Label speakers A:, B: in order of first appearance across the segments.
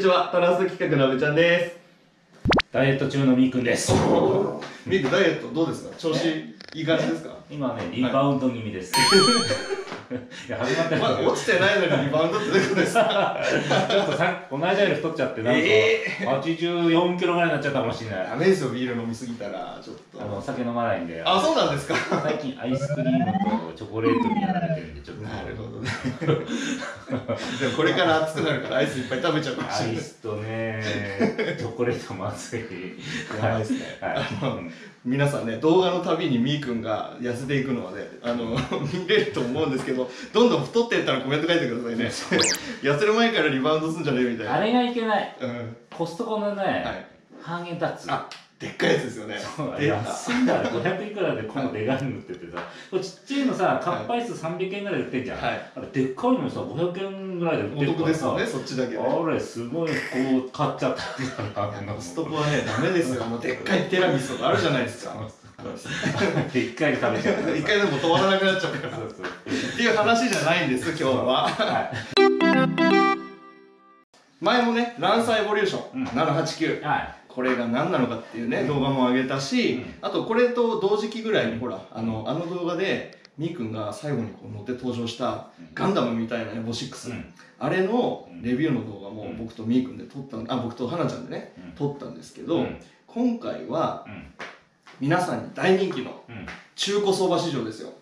A: ちは、トランス企画の阿部ちゃんです。
B: ダイエット中のみーくんです。
A: みーくん、ダイエットどうですか？調子いい感じですか？
B: 今ね、リバウンド気味です。いや、始まってない。
A: 落ちてないのにリバウンドってどういうことですか？
B: ちょっとこの間より太っちゃって、なんか84キロぐらいになっちゃったかもしれない。
A: ダメですよ、ビール飲みすぎたら、ちょっと。
B: お酒飲まないんで。
A: あ、そうなんですか？
B: 最近アイスクリームとチョコレートにやられてるんで、ちょっと。
A: なるほどね。でもこれから暑くなるからアイスいっぱい食べちゃうかもしれない。
B: アイスとね、チョコレートまずい。
A: やばいですね。皆さんね、動画のたびにみーくんが痩せていくのはね、見れると思うんですけど、どんどん太っていったらコメント書いてくださいね。痩せる前からリバウンドすんじゃねえみたいな。
B: あれがいけない。
A: うん。
B: コストコのね、ハーゲンダッツ。
A: でっかいやつですよね。
B: 安いんだよ。500いくらでこのでかいの売っててさ、これちっちゃいのさ、カップアイス300円ぐらいで売ってんじゃん。あれでっかいのさ、500円ぐらいで売ってるからさ。
A: お得ですよね、そっちだけ。
B: あれ、すごいこう買っちゃった。
A: コストコはね、ダメですよ。もうでっかいティラミスとかあるじゃないですか。
B: でっかい食べちゃう。
A: 一回でも止まらなくなっちゃうから。っていう話じゃないんです、今日は。前もね、ランサーエボリューション789。これが何なのかっていうね、動画も上げたし、あとこれと同時期ぐらいにほら、あの動画で、みーくんが最後にこう乗って登場したガンダムみたいなエボ6、あれのレビューの動画も僕とみーくんで撮った、僕とはなちゃんでね、撮ったんですけど、今回は、皆さんに大人気の中古相場市場ですよ。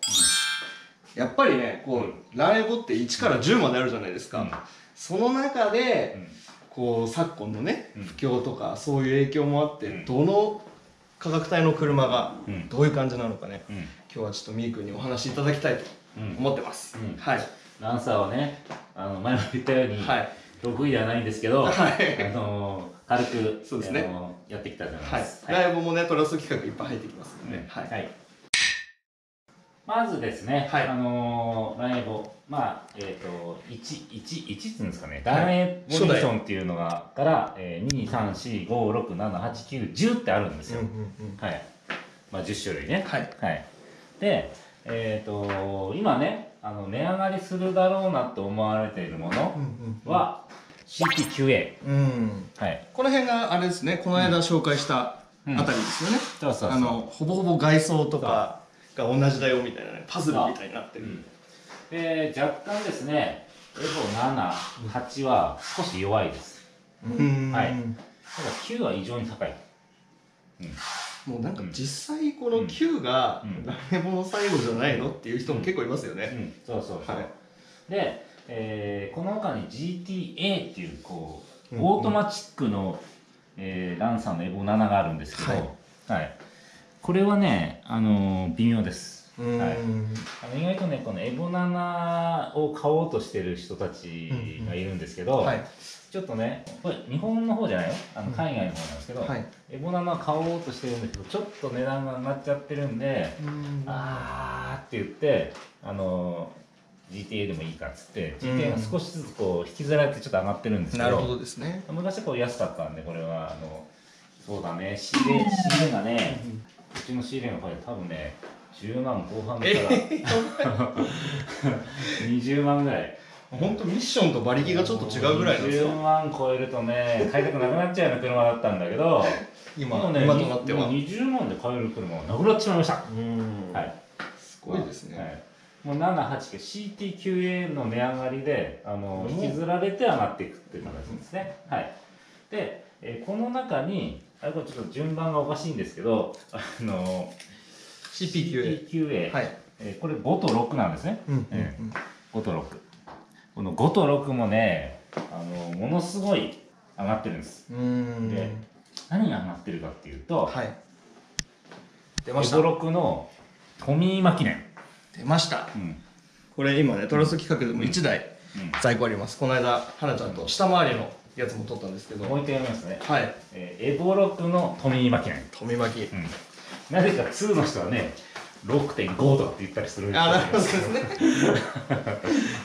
A: やっぱりね、こう、ランエボって1から10まであるじゃないですか。その中で、こう昨今のね不況とかそういう影響もあってどの価格帯の車がどういう感じなのかね、今日はちょっとみーくんにお話しいただきたいと思ってます。はい。
B: ランサーはね、前も言ったように得意ではないんですけど、軽くそうですねやってきたじゃないですか。
A: ライブもねトラスト企画いっぱい入ってきますので、はい。
B: まずですね、ランエボ、まあ、1っていうんですかね、ランエボリューションっていうのが、から、2、3、4、5、6、7、8、9、10ってあるんですよ。はい。まあ、10種類ね。はい。で、今ね、値上がりするだろうなと思われているものは、CT9A。
A: はい。この辺があれですね、この間紹介したあたりですよね。そうそうそう。ほぼほぼ外装とか、が同じだよみたいなね、パズルみたいになってる。
B: で、若干ですね、エボ7、8は少し弱いです。はい。ただ9は異常に高い。
A: もうなんか実際この9がランエボの最後じゃないのっていう人も結構いますよね。
B: そうそうそう。で、この他に GTA っていうこうオートマチックのランさんのエボ7があるんですけど、はい。これはね、微妙です。意外とね、このエボ7を買おうとしてる人たちがいるんですけど、ちょっとね、これ日本の方じゃないよ、海外の方なんですけど、エボ7買おうとしてるんですけど、ちょっと値段が上がっちゃってるんで、あーって言って、GTA でもいいかっつって、GTA が少しずつこう引きずられてちょっと上がってるんですけど、なるほどですね。昔はこう安かったんで、これは、そうだね、仕入れがね、うちの仕入れの方で多分ね、10万後半から20万ぐらい。
A: 本当ミッションと馬力がちょっと違うぐらいなんですか？
B: 10 万超えるとね、買いたくなくなっちゃうような車だったんだけど、今となっては20万で買える車がなくなっちまいました。はい。
A: すごいですね。
B: もう789CT9A の値上がりで引きずられて上がっていくっていう形ですね。はい。で、この中にこれちょっと順番がおかしいんですけど、CP9A、これ5と6なんですね。5と6。この5と6もね、ものすごい上がってるんです。で、何が上がってるかっていうと、出ました。エボ6のトミー・マキネン。
A: 出ました。これ今ね、トラス企画でも1台在庫あります。この間、はなちゃんと下回りのやつも撮ったんですけど、
B: もう一回読みますね。はい。エボ6のトミー・マキネン。
A: トミー・マキ。
B: なぜか2の人はね、6.5 とかって言ったりするんですよ。
A: なるほどですね。
B: だか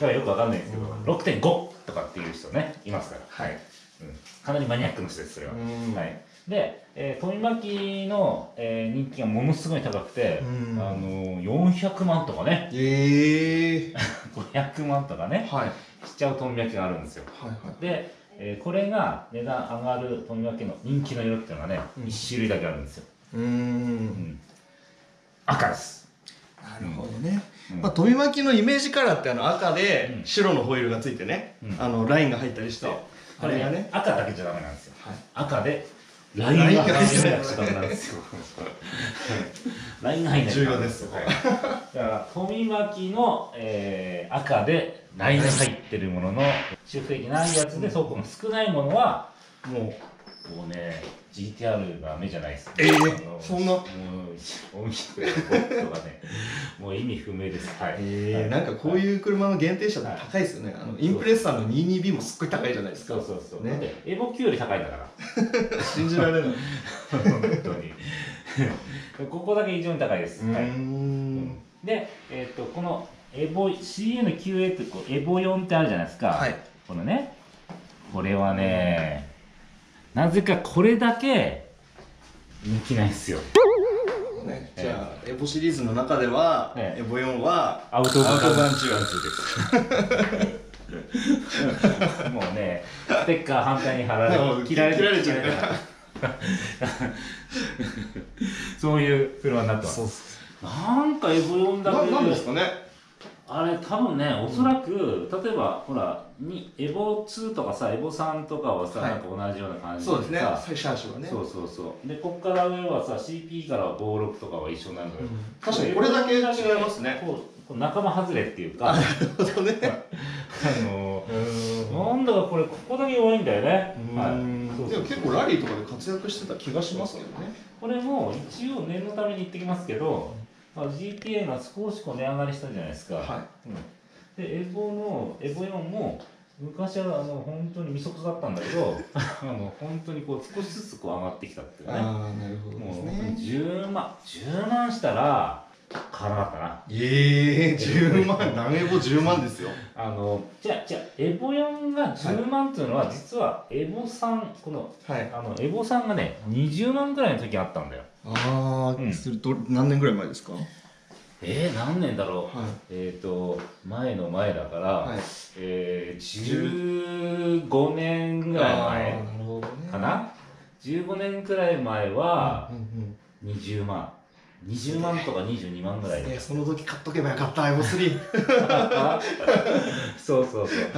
B: らよくわかんないんですけど、6.5 とかっていう人ね、いますから。はい。かなりマニアックな人です、それは。はい。で、富巻の人気がものすごい高くて、400万とかね。500万とかね。しちゃう富巻があるんですよ。で、これが値段上がるとみわけの人気の色っていうのがね、1種類だけあるんですよ。赤です。
A: なるほどね。まあ富巻のイメージカラーって赤で白のホイールがついてね、ラインが入ったりして、
B: あれがね赤だけじゃダメなんですよ。赤でラインが入ってないとダメなんですよ。ラインが入んないと
A: 重要です。
B: だから富巻の赤でラインが入ってるものの修正液ないやつで走行の少ないものはもうね GTR が目じゃないです。
A: そんなもう
B: 音響やボットがねもう意味不明です。
A: なんかこういう車の限定車って高いですよね。インプレッサーの 22B もすっごい高いじゃないですか。
B: そうね。エボ Q より高いんだから
A: 信じられない。
B: 本当にここだけ異常に高いです。でこのエボ CN9A ってエボ4ってあるじゃないですか。このねこれはねなぜかこれだけ人気ないんですよ。
A: じゃあエボシリーズの中ではエボ4は
B: アウトバンチュアンツです。もうねステッカー反対に貼られて切られちゃうからそういう車になってます。なんかエボ4だけ
A: なんですかね。
B: あれ多分ね、おそらく例えばほらエボ2とかさエボ3とかはさ、なんか同じような感じでさ、
A: そうですね、最初はね、
B: そうでこっから上はさ CP から56とかは一緒なんだけど、
A: 確かにこれだけ違いますね。
B: 仲間外れっていうか、
A: なるほどね。
B: なんだかこれここだけ弱いんだよね。
A: でも結構ラリーとかで活躍してた気がしますけどね。
B: これも一応念のために言ってきますけど、GTA が少し値上がりしたじゃないですか。でエボ4も昔は本当に未速だったんだけど本当に少しずつ上がってきたっていうね。
A: なるほどですね。もう
B: 10万したら買わなかったな。
A: 10万何エボ10万ですよ。
B: じゃあエボ4が10万っていうのは実はエボ3エボ3がね20万ぐらいの時あったんだよ。
A: すると何年ぐらい前ですか？
B: 何年だろう。前の前だから15年ぐらい前かな。15年くらい前は20万20万とか22万ぐらいで、
A: その時買っとけばよかったエボ3。
B: そう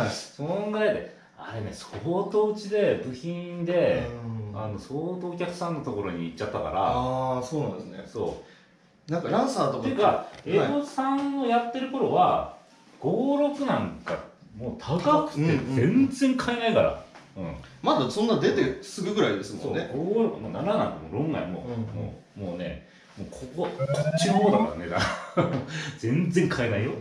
B: そんぐらいで、あれね相当うちで部品で相当お客さんのところに行っちゃったから。
A: そうなんですね。なんかランサーとかって
B: いうかエボさんをやってる頃は56なんかもう高くて全然買えないから。
A: まだそんな出てすぐぐらいですもんね。
B: 56もう7なんかもう論外もうねこっちの方だからね全然買えないよ。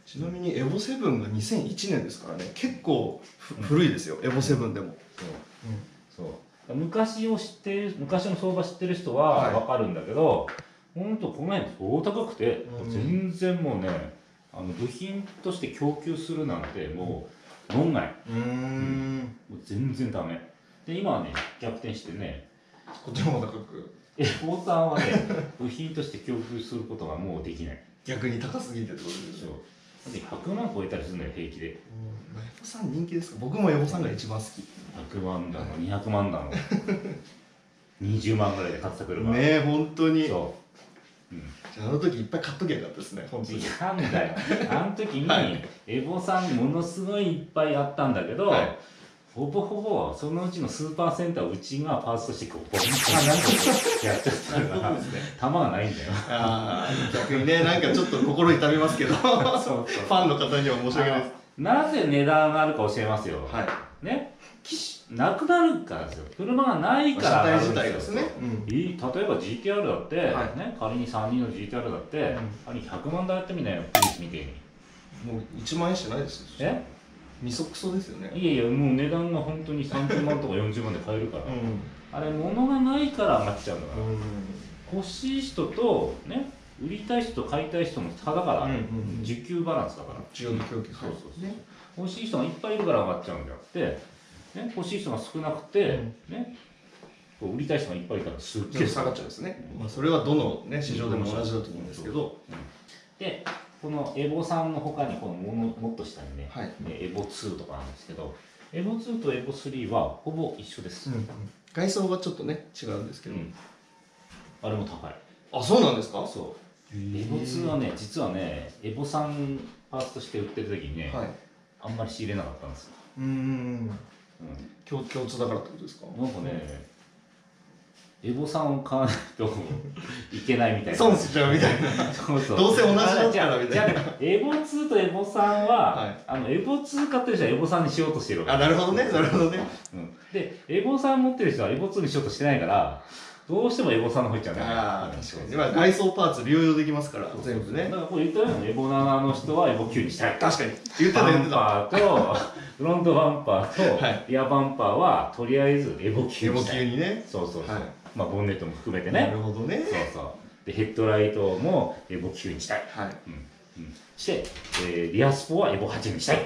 A: ちなみにエボ7が2001年ですからね、結構古いですよ、エボ7でも。
B: 昔の相場知ってる人は分かるんだけど、本当この辺相当高くて全然もうね部品として供給するなんてもう論外。もう全然ダメで、今はね逆転してね
A: こっちも高く
B: エボさんはね部品として供給することがもうできない。
A: 逆に高すぎてってことですよ。
B: だって100万超えたりするんだよ平気で。
A: エボさん人気ですか？僕もエボさんが一番好き。
B: 100万だの200万だの20万ぐらいで買ってた車
A: ね。本当に。
B: じ
A: ゃあの時いっぱい買っときゃよかったですね。本当に。
B: なんだよ。あの時にエボさんものすごいいっぱいあったんだけど、ほぼほぼそのうちの数パーセントはうちがパーツとしてやっちゃったから弾がないんだよ。
A: 逆にね、なんかちょっと心痛みますけどファンの方には申し訳ないです。
B: なぜ値段があるか教えますよ。ね、なくなるからですよ。車がないから上がるんですよ。例えば GTR だって仮に3人の GTR だって仮に100万台やってみなよ、プリウスみたいに。
A: もう1万円しかないですよ。みそくそですよね。
B: いやもう値段が本当に30万とか40万で買えるから、あれ物がないから上がっちゃうんだから。欲しい人とね売りたい人と買いたい人の差だから、需給バランスだから。
A: 需要と供給。
B: 欲しい人がいっぱいいるから上がっちゃうんであって、欲しい人が少なくて売りたい人がいっぱいいるからすっげえ
A: 下がっちゃうんですね。それはどの市場でも同じだと思うんですけど。
B: でこのエボ3の他にこのもっと下にね、エボ2とかなんですけど、エボ2とエボ3はほぼ一緒です。
A: 外装がちょっとね違うんですけど、
B: あれも高い。
A: あ、そうなんですか。
B: そう、エボ2はね、実はね、エボ3パーツとして売ってる時にね、あんまり仕入れなかったんですよ。
A: 共通だからってことですか。
B: なんかね、エボさんを買わないといけないみたいな。
A: 損しちゃうみたいな。そうそう。どうせ同じだったらみたいな。
B: エボ2とエボ3は、エボ2買ってる人はエボ3にしようとしてるわけ。
A: あ、なるほどね、なるほどね。
B: で、エボ3持ってる人はエボ2にしようとしてないから、どうしてもエボ3の方いっちゃうんだよね。
A: ああ、確かに。今、外装パーツ流用できますから、全部ね。
B: だからこれ言ったように、エボ7の人はエボ9にしたい。
A: 確かに。言ってた、言ってた。
B: バンパーと、フロントバンパーと、リアバンパーは、とりあえずエボ9にしたい。
A: エボ9にね。
B: そうそうそう。まあ、ボンネットも含めてね。
A: なるほどね。
B: そうそう。で、ヘッドライトもエボ9にしたい。はい。して、リアスポはエボ8にしたい。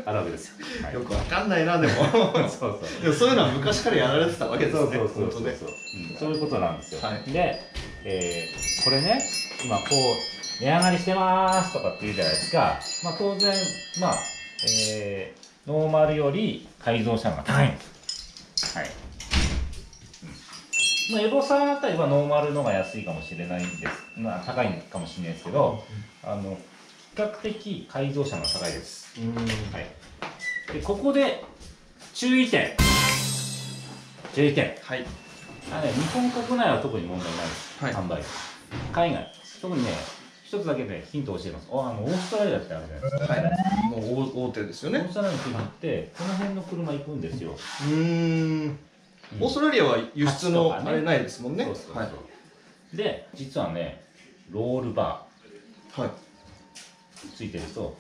B: あるわけですよ。
A: よくわかんないな、でも。そうそう。でもそういうのは昔からやられてたわけですね。そうそうそう。
B: そういうことなんですよ。で、これね、今こう、値上がりしてますとかって言うじゃないですか。まあ当然、まあ、ノーマルより改造車が高いんです。はい。まあ、エボさんあたりはノーマルのが安いかもしれないんです。まあ、高いかもしれないですけど、比較的改造車が高いです。はい。で、ここで注意点。注意点。はい。日本国内は特に問題ないです。販売。海外。特にね、一つだけね、ヒントを教えます。オーストラリアってあるじゃないですか。はい。
A: もう大手ですよね。
B: オーストラリアの国って、この辺の車行くんですよ。
A: オーストラリアは輸出のあれないですもんね。
B: で、実はね、ロールバーついてると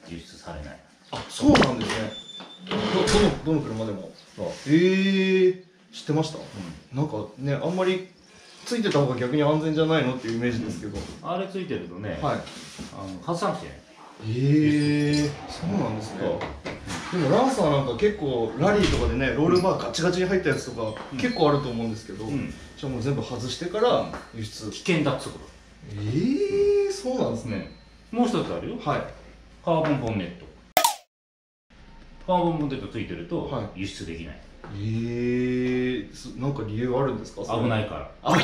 B: 輸出されない。
A: あ、そうなんですね。どの車でも。知ってました。なんかね、あんまりついてた方が逆に安全じゃないのっていうイメージですけど。
B: あれついてるとね、外さなくてね。
A: そうなんですね。でもランサーなんか結構ラリーとかでね、ロールバーガチガチに入ったやつとか結構あると思うんですけど、じゃあもう全部外してから輸出。
B: 危険だっつうこと。
A: そうなんですね。
B: もう一つあるよ。はい。カーボンボンネット。カーボンボンネットついてると輸出できない。
A: なんか理由あるんですか。
B: 危ないから。
A: 危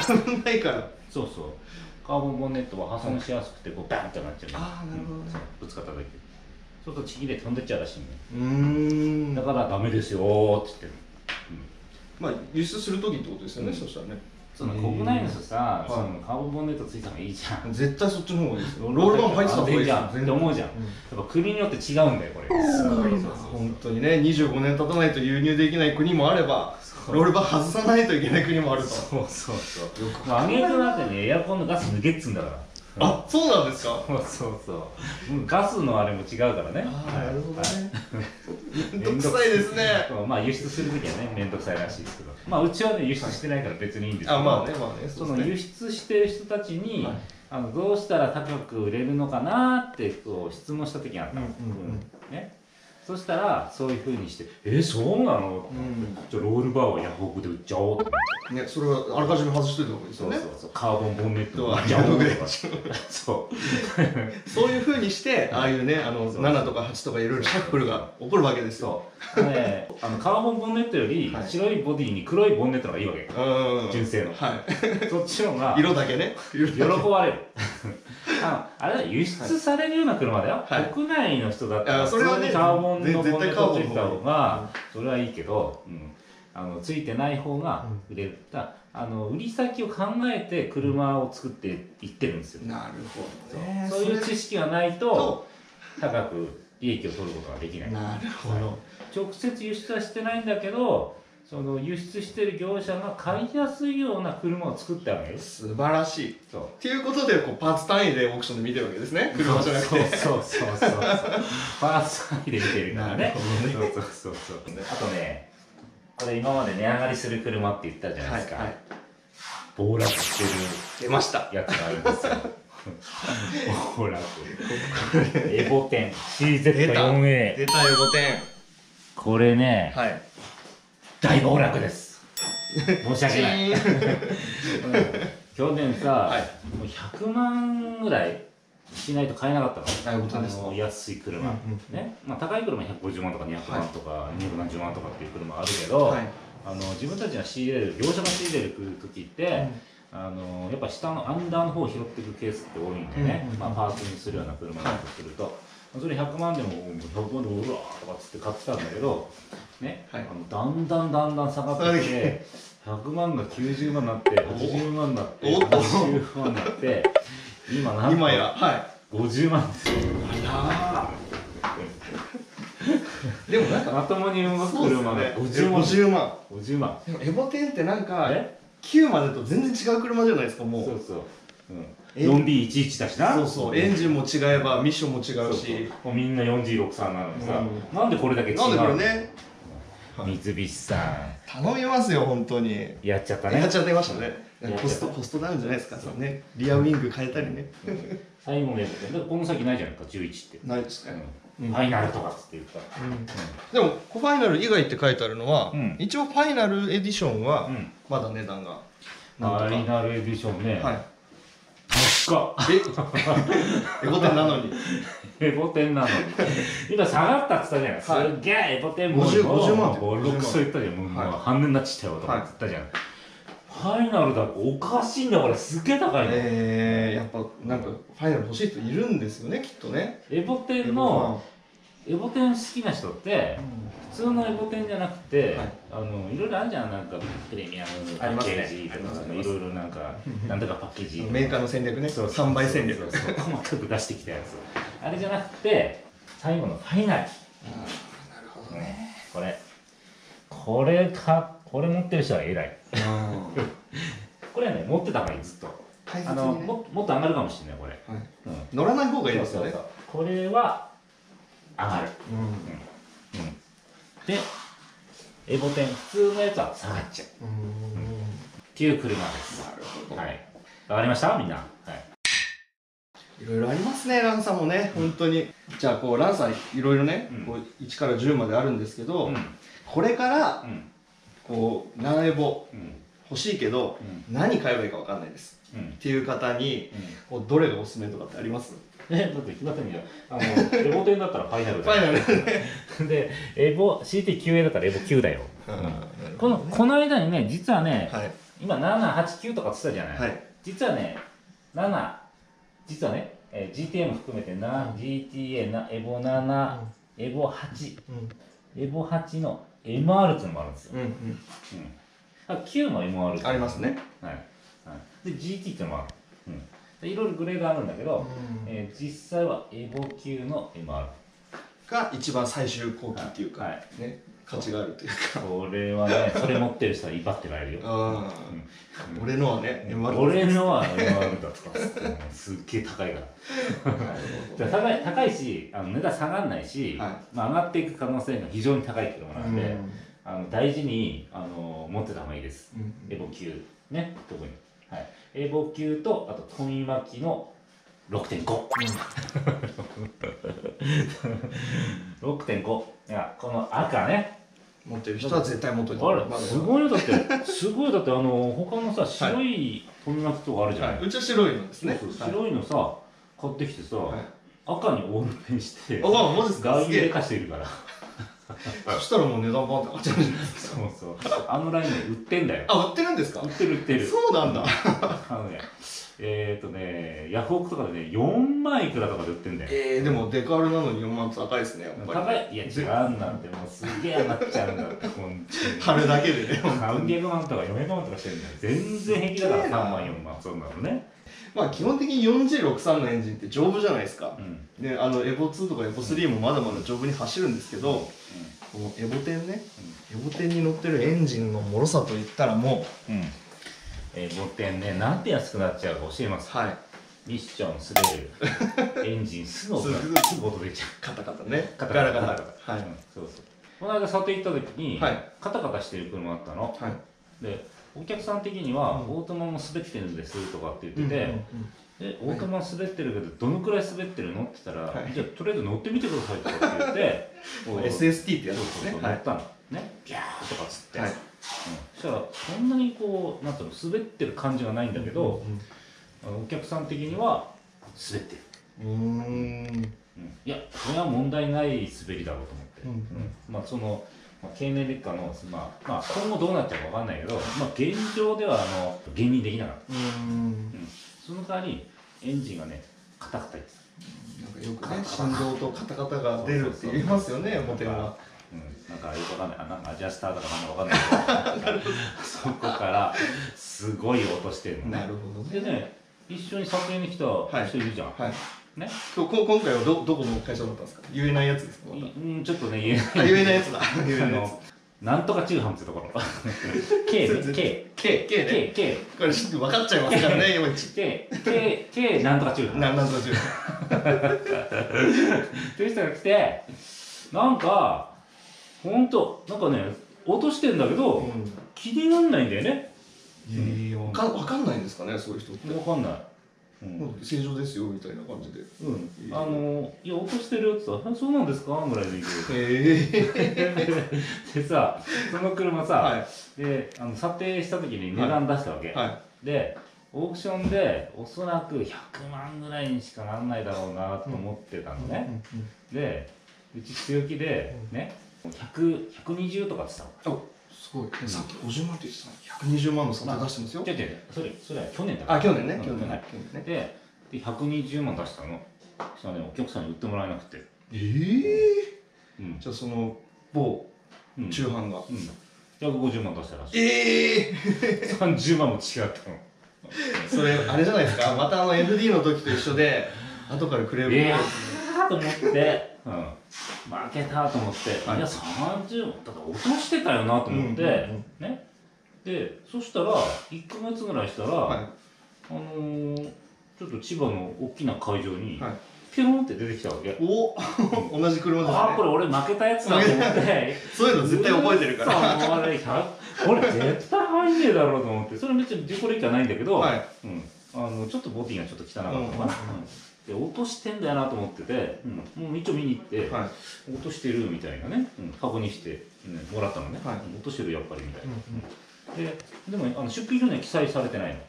A: ないから。
B: そうそう。カーボンボンネットは破損しやすくてこうバンってなっちゃう。
A: ああ、なるほど。
B: ぶつかっただけ。ちょっとちぎれ飛んでっちゃうらしいね。だからダメですよーって言ってる。
A: まあ輸出する時ってことですよね。そしたらね。
B: その国内の人さ、そのカーボンボンネットついた方がいいじゃん。
A: 絶対そっちの方がいいですよ。ロールバー入ってた方がいいじゃんって
B: 思うじゃん。やっぱ国によって違うんだよこれ。
A: すごいな。本当にね、25年経たないと輸入できない国もあれば、ロールバー外さないといけない国もあると。
B: そうそうそう。アメリカなんてね、エアコンのガス抜けっつんだから。
A: あ、そうなんですか。
B: そうそう。ガスのあれも違うからね。
A: なるほどね。めんどくさいですね。
B: まあ輸出するときはね、めんどくさいらしいですけど。まあうちはね、輸出してないから別にいいんですけど。
A: まあね。
B: その輸出してる人たちに、どうしたら高く売れるのかなってこう質問したときがあったの。ね。そしたらそういうふうにして「そうなの?」じゃあロールバーはヤフオクで売っちゃおうって
A: ね、それはあらかじめ外しといた方がいいですよね。
B: そうカーボンボンネットは売っちゃおうとか
A: そういうふうにしてああいうね7とか8とかいろいろシャッフルが起こるわけですよ。
B: カーボンボンネットより白いボディに黒いボンネットがいいわけ。純正の。そっちのが
A: 色だけね
B: 喜ばれる。あれは輸出されるような車だよ。国内の人だったらそれはねカーボンのボンネットついた方がそれはいいけど、ついてない方が売れる。売り先を考えて車を作っていってるんですよ。
A: なるほどね。
B: そういう知識がないと高く利益を取ることができない。
A: なるほど。
B: 直接輸出はしてないんだけど、その輸出してる業者が買いやすいような車を作ってあげる。
A: 素晴らしい。っていうことでパーツ単位でオークションで見てるわけですね。車じゃなくて。
B: そうパーツ単位で見てるからね。そう。あとね、これ今まで値上がりする車って言ったじゃないですか。暴落してるやつがあるんですよ。暴落。エボ10 CZ4A。
A: 出たエボ10。
B: これね。大暴落です。申し訳ない。去年さ、もう100万ぐらいしないと買えなかった
A: の。
B: 安い車。ね。まあ高い車150万とか200万とか2何十万とかっていう車あるけど、自分たちが仕入れる、業者が仕入れる時って、やっぱ下のアンダーの方を拾っていくケースって多いんでね、まあパーツにするような車だとすると、それ100万でも100万でもうわーとかっつって買ってたんだけど、ね、だんだん下がってきて、100万が90万になって、80万になって、80万になって、今や50万ですよ。
A: でもなんか
B: まともに動く車で
A: 50万。
B: 50万。
A: でもエボ10ってなんか9までと全然違う車じゃないですか、もう。
B: そうそう。4B11 だしな。
A: そうそう。エンジンも違えばミッションも違うし。
B: もうみんな4G63なのにさ、なんでこれだけ違うの？
A: なんでこれね。
B: 三菱さん。
A: 頼みますよ、本当に。
B: やっちゃったね。
A: やっちゃってましたね。コストダウンじゃないですか、そうね。リアウィング変えたりね。
B: 最後のやつで、この先ないじゃないですか、11って。
A: ないですね。
B: ファイナルとかって言った
A: ら。でも、ファイナル以外って書いてあるのは、一応ファイナルエディションは、まだ値段が。
B: ファイナルエディションね。はい。高っ。
A: エボ10なのに。
B: エボ10なのに。今下がったって言ったじゃない。すっげえエボ10も
A: 50万。
B: ボロクソ言ったじゃん。もう半値になっちゃったよとか言ったじゃん。ファイナルだとおかしいんだからすっげえ高いの。
A: やっぱなんかファイナル欲しい人いるんですよね、きっとね。
B: エボ10好きな人って普通のエボ10じゃなくていろいろあるじゃん。なんかプレミアムパッケージとかいろいろなんかなんとかパッケージ
A: メーカーの戦略ね、販売戦略
B: 細かく出してきたやつ、あれじゃなくて最後のファイナル。なるほどね。これ持ってる人は偉い。これはね、持ってた方がいい、ずっと。もっと上がるかもしれない、これ。
A: 乗らない方がいいですよね。
B: これは上がる。で、エボ10、普通のやつは下がっちゃう。っていう車です。なるほど。はい。わかりましたみんな。
A: いろいろありますね、ランサもね、本当に。じゃあ、こう、ランサいろいろね、1から10まであるんですけど、これから、こう、ナンエボ欲しいけど、何買えばいいか分かんないです。っていう方に、どれがおすすめとかってあります？
B: だって決まってんじゃん。エボ10だったらファイナルだよ。
A: ファイナル
B: で、CT9A だったらエボ9だよ。この間にね、実はね、今7、8、9とかって言ったじゃない。実はね、実はね、GTM 含めてGTA、エボ7、エボ8、エボ8の MR っていうのもあるんですよ。9も MR
A: ありますね。
B: で GT っていうのもある。いろいろグレードあるんだけど、実際はエボ級の MR
A: が一番最終後期っていうか、ね、価値があるというか。
B: これはね、それ持ってる人は威張ってられるよ。
A: 俺のはね、
B: 俺のは MR だとかすっげえ高いから。高いし、値段下がらないし、上がっていく可能性が非常に高い車なんで、大事に持ってた方がいいです。エボ級ね、特に。エボ級と、あと富巻の6.5。6.5。いや、この赤ね。
A: 持ってる人は絶対持っといた方がいい。
B: すごいよ、だって、他のさ、白い富巻とかあるじゃない。
A: うちは白いのですね。
B: 白いのさ、買ってきてさ、赤にオールペンして、
A: ガ
B: イレ化しているから。
A: そしたらもう値段バンって上がっちゃうんじゃないですか。
B: そう。あのラインで売ってんだよ。
A: 売ってるんですか？
B: 売ってる。
A: そうなんだ。
B: ヤフオクとかでね、4万いくらとかで売ってんだよ。
A: でもデカールなのに4万高いですね、やっぱり。
B: 高い？いや、違うんだって、もうすげえ上がっちゃうんだって、ほんとに。
A: 貼るだけでね。
B: 300万とか400万とかしてるんだよ。全然平気だから3万、4万、そんなのね。
A: まあ基本的に 4G63 のエンジンって丈夫じゃないですか。で、エボ2とかエボ3もまだまだ丈夫に走るんですけど、このエボ10ね、エボ10に乗ってるエンジンの脆さといったらもう、
B: エボ10ね、なんて安くなっちゃうか教えます。ミッション、滑る、エンジン、すぐ音出ちゃう。
A: カタカタね。
B: ガラガラ。そう。この間査定行った時に、カタカタしてる車あったの。で、お客さん的には、オートマも滑ってるんですとかって言ってて、で、オートマ滑ってるけど、どのくらい滑ってるのって言ったら、じゃあとりあえず乗ってみてくださいとかって言って、
A: SST ってやつですね。
B: 乗ったの。ね、ビャーとかっつって。そしたら、そんなにこう、滑ってる感じがないんだけど、お客さん的には滑ってる。いやこれは問題ない滑りだろうと思って、まあその経年劣化のまあ今後どうなっちゃうかわかんないけど、まあ現状では減任できなかった。その代わりエンジンがねカタカタです。
A: なんかよくね振動とカタカタが出るって言いますよね、モテは。
B: なんかよくわかんない、なんかアジャスターとかなんかわかんないけどそこからすごい音してるのね。
A: なるほどね。
B: でね、一緒に撮影に来た人いるじゃん。ね。
A: 今回はどこの会社だったんですか？言えないやつですか？
B: ちょっとね言えない。
A: 言えないやつだ。
B: なんとか中販ってところ。K ね。K。
A: これ分かっちゃいますからね、今。
B: K なんとか中販。
A: なんとか中販。
B: という人が来て、なんかほんとなんかね落としてんだけど気になんないんだよね。
A: 分かんないんですかね、そういう人って。
B: 分かんない。
A: 正常ですよみたいな感じで。
B: いや落としてるって言ったら「そうなんですか?」ぐらいで言う。でさ、その車さ、で査定した時に値段出したわけ。でオークションでおそらく100万ぐらいにしかならないだろうなと思ってたのね。でうち強気でね120とかって言ったの。
A: すごい。さっき50万って言ってたのに120万の査定出してますよ。
B: それは去年だから。
A: 去年ね。
B: で120万出したの。そしたらねお客さんに売ってもらえなくて。
A: じゃあその某中販が
B: 150万出したらしい。30万も違ったの。
A: それあれじゃないですか、またFD の時と一緒で後からクレーム
B: いやーと思って負けたと思って、いや30万だって落としてたよなと思ってね。でそしたら1ヶ月ぐらいしたらちょっと千葉の大きな会場にピョンって出てきたわけ。
A: 同じ車ですね。
B: これ俺負けたやつだと思って
A: そういうの絶対覚えてるから
B: これ絶対入んねえだろうと思って、それめっちゃ事故歴はないんだけど、ちょっとボディがちょっと汚かったかな。で落としてんだよなと思ってて、もう一応見に行って落としてるみたいなね、箱にしてもらったのね。落としてるやっぱりみたいな。でも出品所には記載されてないの。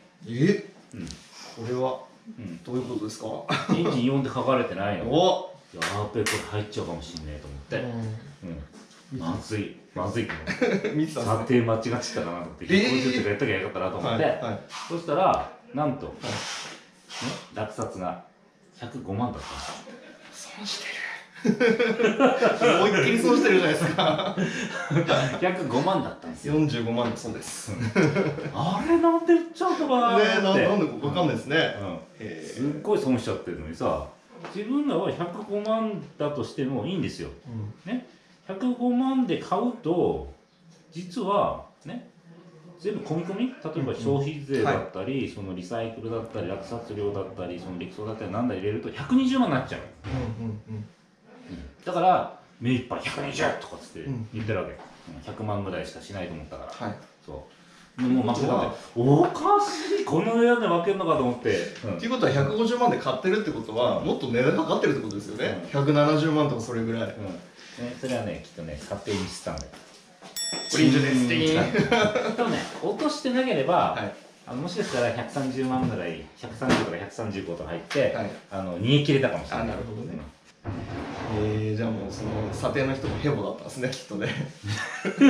A: これはどういうことですか？
B: エンジン4って書かれてないの。やっべこれ入っちゃうかもしんねえと思って、まずいと思って査定間違ってたかなと思って150とかやったきゃよかったなと思って、そしたらなんと落札が105万だったんですよ。
A: 損してる。思いっきり損してるじゃないですか。
B: 105万だったんですよ。
A: 45万そうです。
B: あれなんで売っちゃうのかなって。
A: なんでかわかんないですね。
B: すっごい損しちゃってるのにさ、自分らは105万だとしてもいいんですよ。ね、105万で買うと実はね全部込み込み、例えば消費税だったり、そのリサイクルだったり落札料だったりその力走だったりなんだ入れると120万になっちゃう。だから目いっぱい120とかつって言ってるわけ。100万ぐらいしかしないと思ったから。そうもう負けたっておかしい、この値段で負けるのかと思って。
A: っていうことは150万で買ってるってことはもっと値段かかってるってことですよね。170万とかそれぐらい。
B: それはねきっとね査定ミスったんだよ。
A: これ以上です。
B: とね落としてなければもしかしたら130万ぐらい130とか135とか入って逃げ切れたかもしれない。
A: なるほどね。じゃあもうその査定の人もヘボだったんですね、きっとね。
B: で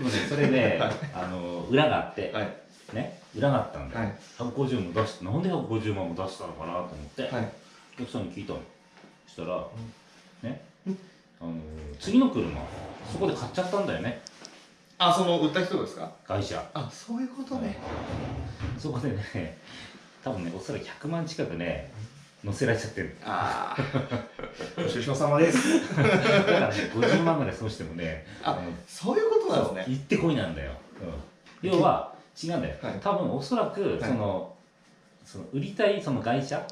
B: もねそれね裏があってね、裏があったんで150も出して、なんで150万も出したのかなと思ってお客さんに聞いたの。そしたらね次の車そこで買っちゃったんだよね。
A: その売った人ですか？
B: 会社。
A: そういうことね。
B: そこでね多分ねおそらく100万近くね乗せられちゃってる。
A: ご愁傷様です。
B: だからね50万ぐらい損してもね
A: そういうことなんですね。
B: 行ってこいなんだよ。要は違うんだよ。多分おそらくその売りたいその会社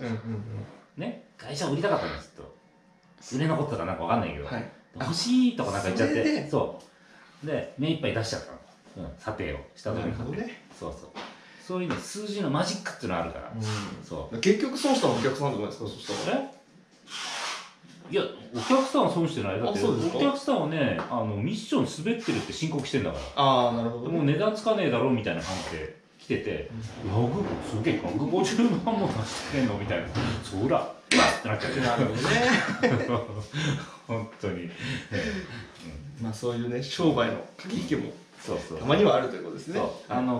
B: ね、会社売りたかったんですと。売れ残ったかなんかわかんないけど欲しいとかなんか言っちゃって、そうで目いっぱい出しちゃったの。査定をした時に買って。そういうね数字のマジックっていうのがあるから。
A: 結局損したのお客さんじゃないですか。そしたら
B: いやお客さんは損してない。だってお客さんはねミッション滑ってるって申告してんだから。
A: なるほど。
B: もう値段つかねえだろみたいな感じで来てて、すげえ150万も出してくれんのみたいな。そらってなっちゃう。
A: なるほどね。
B: 本当に。
A: まあそういうね、商売の駆け引きも
B: そうそう
A: たまにはあるということですね。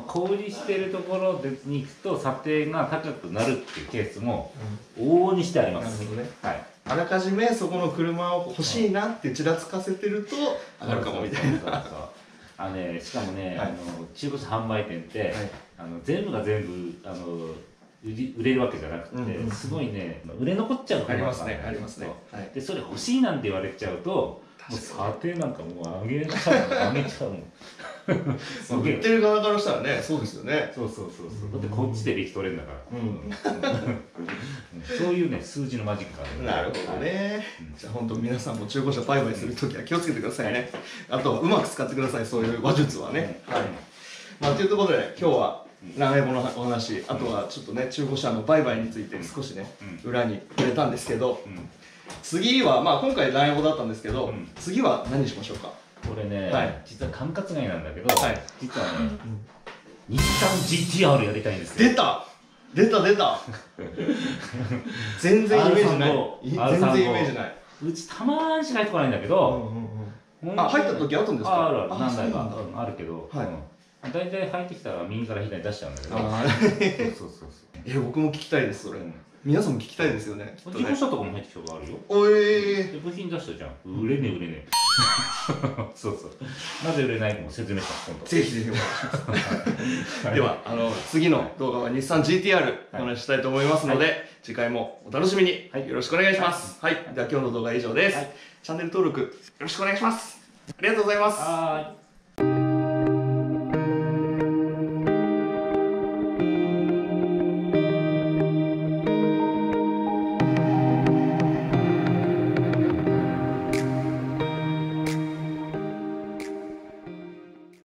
B: 小売りしてるところに行くと査定が高くなるっていうケースも往々にしてあります。
A: なるほどね。
B: はい。
A: あらかじめそこの車を欲しいなってちらつかせてると上がるかもみたいな。し
B: かもね、中古車販売店って、全部が全部売れるわけじゃなくて、すごいね売れ残っちゃう
A: ありますね、ありますね。
B: でそれ欲しいなんて言われちゃうと、もう査定なんかもう上げちゃうもん。
A: 売ってる側からしたらね、そうですよね。
B: そう。だってこっちで利益取れるんだから。そういうね、数字のマジックある。
A: なるほどね。じゃあ本当皆さんも中古車売買するときは気をつけてくださいね。あとはうまく使ってください、そういう話術はね。はい。まあというところで今日はランエボのお話、あとはちょっとね中古車の売買について少しね裏に触れたんですけど、次はまあ今回ランエボだったんですけど、次は何しましょうか。
B: これね、実は管轄外なんだけど、実はね、日産 GTR やりたいんですよ。
A: 出た全然イメージない。全然イメージない。
B: うちたまーにしか入ってこないんだけど、
A: あ、入った時あったんですか。
B: ある何台かあるけど、大体入ってきたら右から左に出しちゃうんだけど。そう。僕も聞きたいです、それ。皆さんも聞きたいですよね。自動車とかも入ってきたことあるよ。部品出したじゃん。売れねえ。そう。なぜ売れないのも説明します、今度。
A: ぜひお願いします。では、次の動画は日産 GTR お話ししたいと思いますので、次回もお楽しみによろしくお願いします。はい。では今日の動画は以上です。チャンネル登録よろしくお願いします。ありがとうございます。